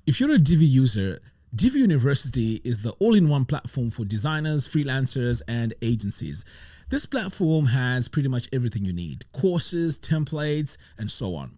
If you're a Divi user, Divi University is the all-in-one platform for designers, freelancers, and agencies. This platform has pretty much everything you need: courses, templates, and so on.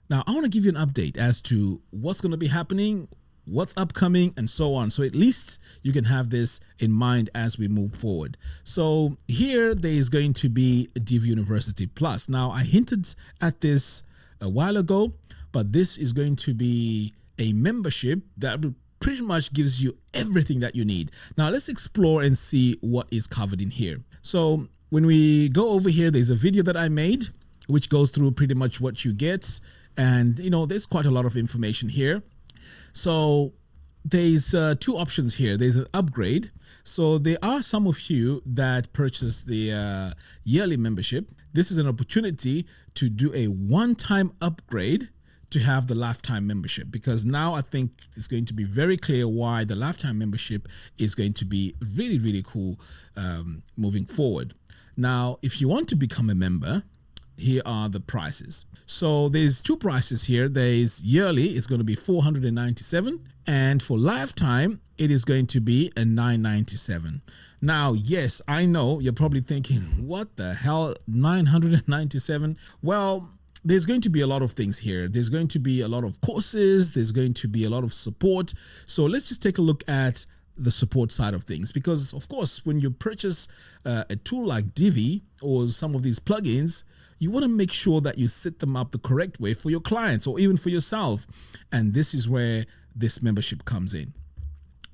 Now, I want to give you an update as to what's going to be happening, what's upcoming, and so on. So at least you can have this in mind as we move forward. So here there is going to be Divi University Plus. Now, I hinted at this a while ago, but this is going to be a membership that pretty much gives you everything that you need. Now, let's explore and see what is covered in here. So when we go over here, there's a video that I made which goes through pretty much what you get. And, there's quite a lot of information here. So there's two options here. There's an upgrade. So there are some of you that purchase the yearly membership. This is an opportunity to do a one-time upgrade to have the lifetime membership, because now I think it's going to be very clear why the lifetime membership is going to be really, really cool moving forward. Now, if you want to become a member, here are the prices. So there's two prices here. There's yearly, it's going to be $497, and for lifetime it is going to be a $997. Now, yes, I know you're probably thinking, what the hell, $997? Well, there's going to be a lot of things here. There's going to be a lot of courses. There's going to be a lot of support. So let's just take a look at the support side of things, because of course, when you purchase a tool like Divi or some of these plugins, you want to make sure that you set them up the correct way for your clients or even for yourself. And this is where this membership comes in.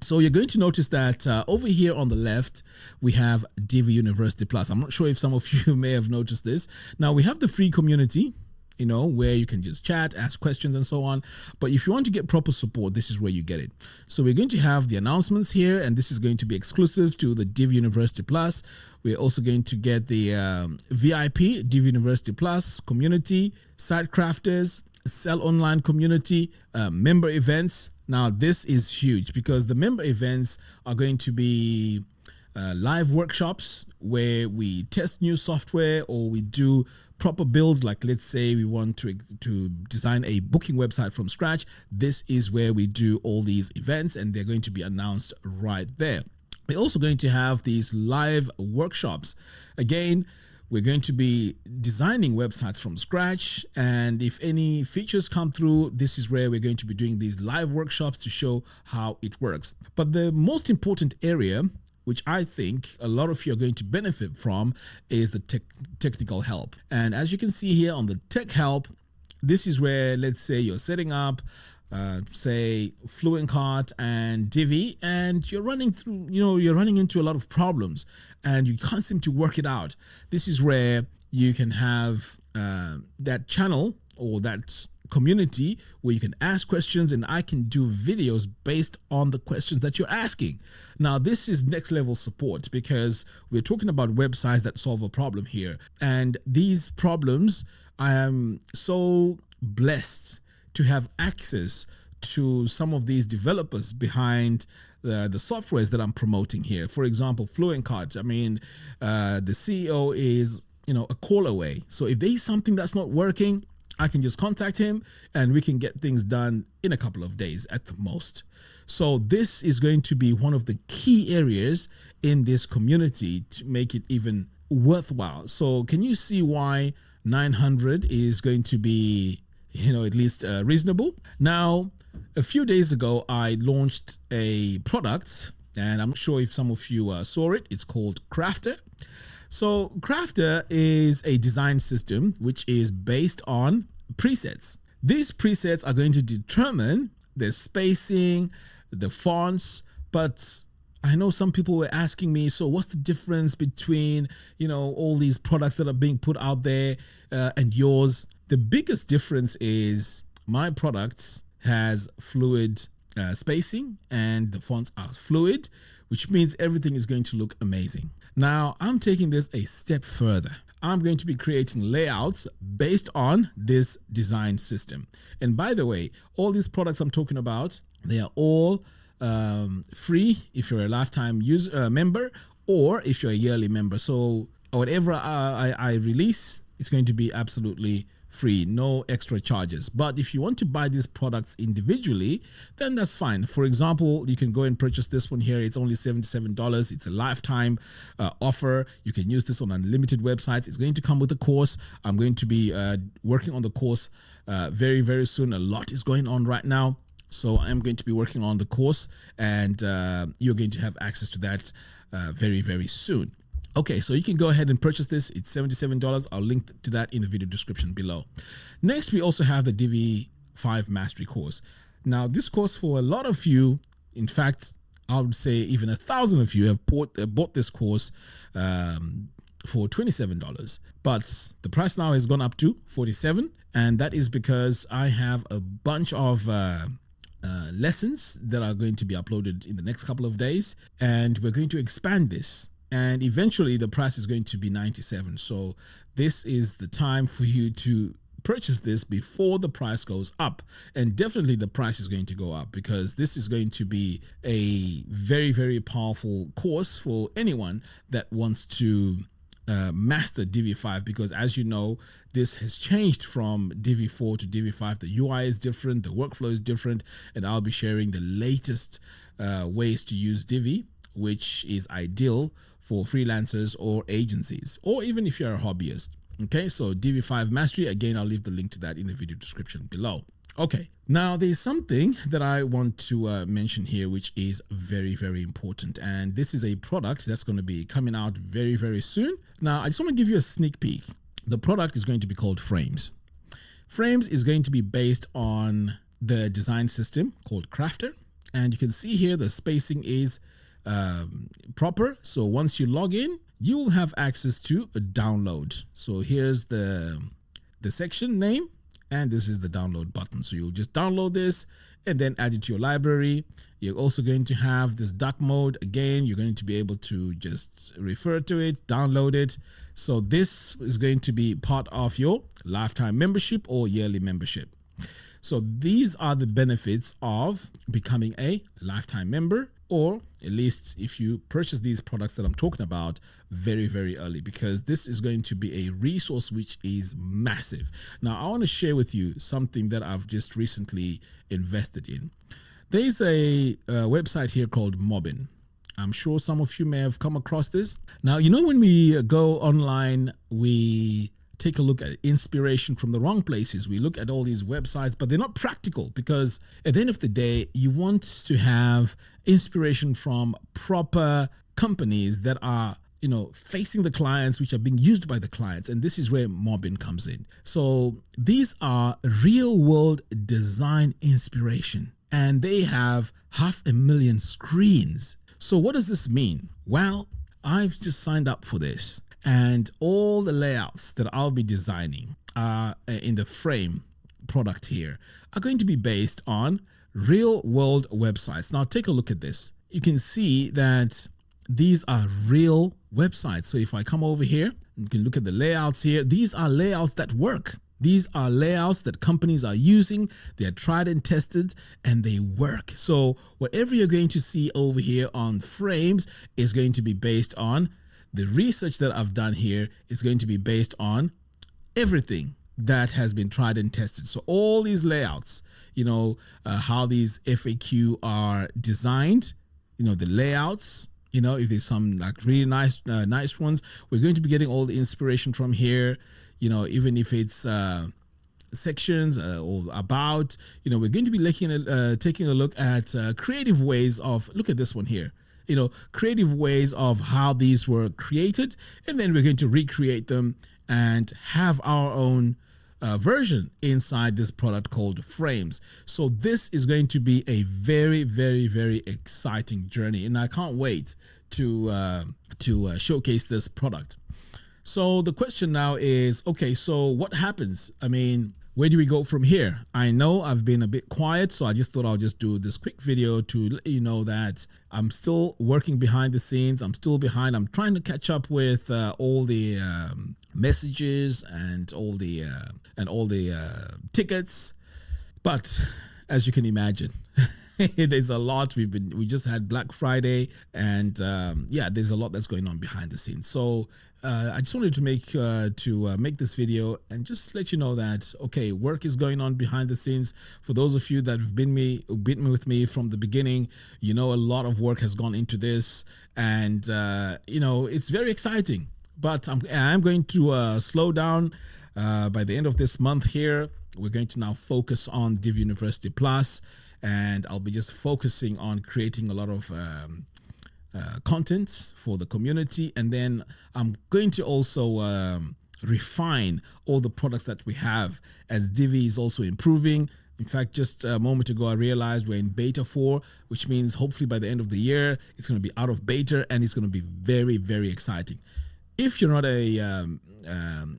So you're going to notice that over here on the left, we have Divi University Plus. I'm not sure if some of you may have noticed this. Now we have the free community, where you can just chat, ask questions and so on. But if you want to get proper support, this is where you get it. So we're going to have the announcements here, and this is going to be exclusive to the Divi University Plus. We're also going to get the VIP Divi University Plus community, SiteKrafters, Sell Online community, member events. Now this is huge, because the member events are going to be live workshops where we test new software or we do proper builds. Like, let's say we want to design a booking website from scratch. This is where we do all these events, and they're going to be announced right there. We're also going to have these live workshops. Again, we're going to be designing websites from scratch, and if any features come through, this is where we're going to be doing these live workshops to show how it works. But the most important area, which I think a lot of you are going to benefit from, is the technical help. And as you can see here on the tech help, this is where, let's say you're setting up say FluentCart and Divi, and you're running through, you're running into a lot of problems and you can't seem to work it out. This is where you can have that channel or that community where you can ask questions, and I can do videos based on the questions that you're asking. Now, this is next level support, because we're talking about websites that solve a problem here. And these problems, I am so blessed to have access to some of these developers behind the softwares that I'm promoting here. For example, FluentCart. I mean, the CEO is, a call away. So if there's something that's not working, I can just contact him and we can get things done in a couple of days at the most. So this is going to be one of the key areas in this community to make it even worthwhile. So can you see why 900 is going to be, at least reasonable? Now, a few days ago, I launched a product, and I'm not sure if some of you saw it. It's called Krafter. So Krafter is a design system which is based on presets. These presets are going to determine the spacing, the fonts, but I know some people were asking me, so what's the difference between, all these products that are being put out there and yours? The biggest difference is my product has fluid spacing and the fonts are fluid, which means everything is going to look amazing. Now, I'm taking this a step further. I'm going to be creating layouts based on this design system. And by the way, all these products I'm talking about, they are all free if you're a lifetime member, or if you're a yearly member. So whatever I release, it's going to be absolutely free, no extra charges. But if you want to buy these products individually, then that's fine. For example, you can go and purchase this one here. It's only $77. It's a lifetime offer. You can use this on unlimited websites. It's going to come with a course. I'm going to be working on the course very, very soon. A lot is going on right now. So I'm going to be working on the course, and you're going to have access to that very, very soon. Okay, so you can go ahead and purchase this. It's $77. I'll link to that in the video description below. Next, we also have the Divi 5 Mastery course. Now, this course, for a lot of you, in fact, I would say even 1,000 of you have bought this course for $27. But the price now has gone up to $47, and that is because I have a bunch of lessons that are going to be uploaded in the next couple of days, and we're going to expand this. And eventually the price is going to be $97. So this is the time for you to purchase this before the price goes up. And definitely the price is going to go up, because this is going to be a very, very powerful course for anyone that wants to master Divi 5, because as you know, this has changed from Divi 4 to Divi 5. The UI is different, the workflow is different, and I'll be sharing the latest ways to use Divi, which is ideal for freelancers or agencies, or even if you're a hobbyist. Okay, so Divi 5 Mastery, again, I'll leave the link to that in the video description below. Okay, now there's something that I want to mention here, which is very, very important. And this is a product that's going to be coming out very, very soon. Now, I just want to give you a sneak peek. The product is going to be called Frames. Frames is going to be based on the design system called Crafter. And you can see here the spacing is proper. So once you log in, you will have access to a download. So here's the section name, and this is the download button. So you'll just download this and then add it to your library. You're also going to have this dark mode. Again, you're going to be able to just refer to it, download it. So this is going to be part of your lifetime membership or yearly membership. So these are the benefits of becoming a lifetime member, or at least if you purchase these products that I'm talking about very, very early, because this is going to be a resource which is massive. Now, I want to share with you something that I've just recently invested in. There's a website here called Mobbin. I'm sure some of you may have come across this. Now, you know, when we go online, we take a look at inspiration from the wrong places. We look at all these websites, but they're not practical, because at the end of the day, you want to have inspiration from proper companies that are, you know, facing the clients, which are being used by the clients. And this is where Mobbin comes in. So these are real world design inspiration, and they have 500,000 screens. So what does this mean? Well, I've just signed up for this, and all the layouts that I'll be designing in the Frame product here are going to be based on real world websites. Now take a look at this. You can see that these are real websites. So if I come over here, you can look at the layouts here. These are layouts that work. These are layouts that companies are using. They are tried and tested, and they work. So whatever you're going to see over here on Frames is going to be based on the research that I've done here. Is going to be based on everything that has been tried and tested. So all these layouts, you know, how these FAQ are designed, you know, the layouts, you know, if there's some like really nice ones, we're going to be getting all the inspiration from here. You know, even if it's sections or about, you know, we're going to be taking a look at creative ways of, look at this one here, you know, creative ways of how these were created. And then we're going to recreate them and have our own version inside this product called Frames. So this is going to be a very, very, very exciting journey, and I can't wait to showcase this product. So the question now is, okay, so what happens? I mean, where do we go from here? I know I've been a bit quiet, so I just thought I'll just do this quick video to let you know that I'm still working behind the scenes. I'm still behind. I'm trying to catch up with all the messages and all the tickets. But as you can imagine, There's a lot. We just had Black Friday, and yeah, there's a lot that's going on behind the scenes. So I just wanted to make this video and just let you know that okay, work is going on behind the scenes. For those of you that have been with me from the beginning, you know a lot of work has gone into this, and you know it's very exciting. But I'm going to slow down by the end of this month here. We're going to now focus on Divi University Plus, and I'll be just focusing on creating a lot of content for the community. And then I'm going to also refine all the products that we have as Divi is also improving. In fact, just a moment ago, I realized we're in beta 4, which means hopefully by the end of the year, it's going to be out of beta, and it's going to be very, very exciting. If you're not a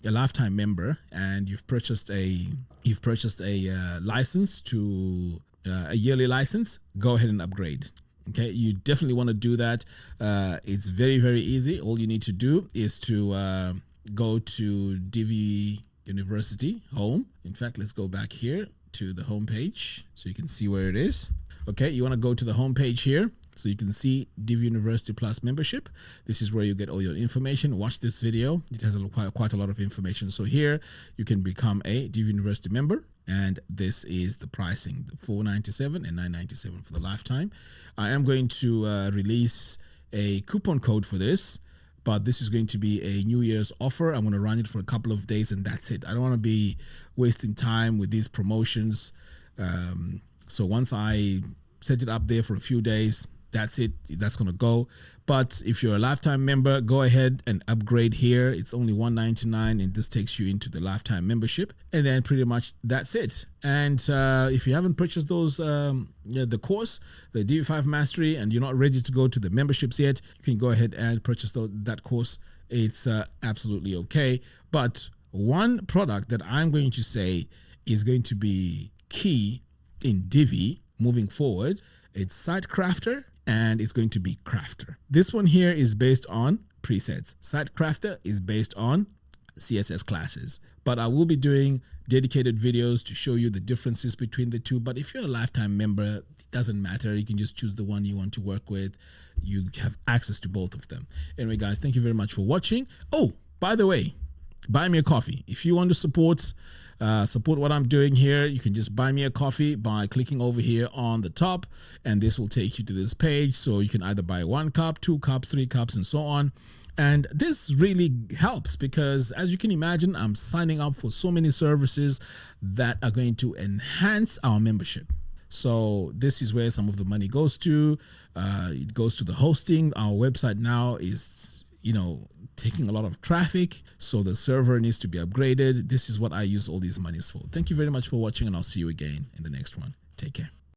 lifetime member and you've purchased a license to a yearly license, go ahead and upgrade. Okay, you definitely want to do that. It's very, very easy. All you need to do is to go to Divi University home. In fact, let's go back here to the home page so you can see where it is. Okay, you want to go to the home page here. So you can see Divi University Plus membership. This is where you get all your information. Watch this video. It has quite a lot of information. So here you can become a Divi University member, and this is the pricing: the $497 and $997 for the lifetime. I am going to release a coupon code for this, but this is going to be a New Year's offer. I'm going to run it for a couple of days, and that's it. I don't want to be wasting time with these promotions. So once I set it up there for a few days, that's it. That's going to go. But if you're a lifetime member, go ahead and upgrade here. It's only $199, and this takes you into the lifetime membership. And then pretty much that's it. And if you haven't purchased those, the course, the Divi5 Mastery, and you're not ready to go to the memberships yet, you can go ahead and purchase that course. It's absolutely okay. But one product that I'm going to say is going to be key in Divi moving forward, it's SiteKrafter, and it's going to be Crafter. This one here is based on presets. SiteKrafter is based on CSS classes, but I will be doing dedicated videos to show you the differences between the two. But if you're a lifetime member, it doesn't matter. You can just choose the one you want to work with. You have access to both of them. Anyway, guys, thank you very much for watching. Oh, by the way, buy me a coffee. If you want to support what I'm doing here, you can just buy me a coffee by clicking over here on the top, and this will take you to this page. So you can either buy 1 cup, 2 cups, 3 cups, and so on. And this really helps because, as you can imagine, I'm signing up for so many services that are going to enhance our membership. So this is where some of the money goes to. It goes to the hosting. Our website now is, you know, taking a lot of traffic, so the server needs to be upgraded. This is what I use all these monies for. Thank you very much for watching, and I'll see you again in the next one. Take care.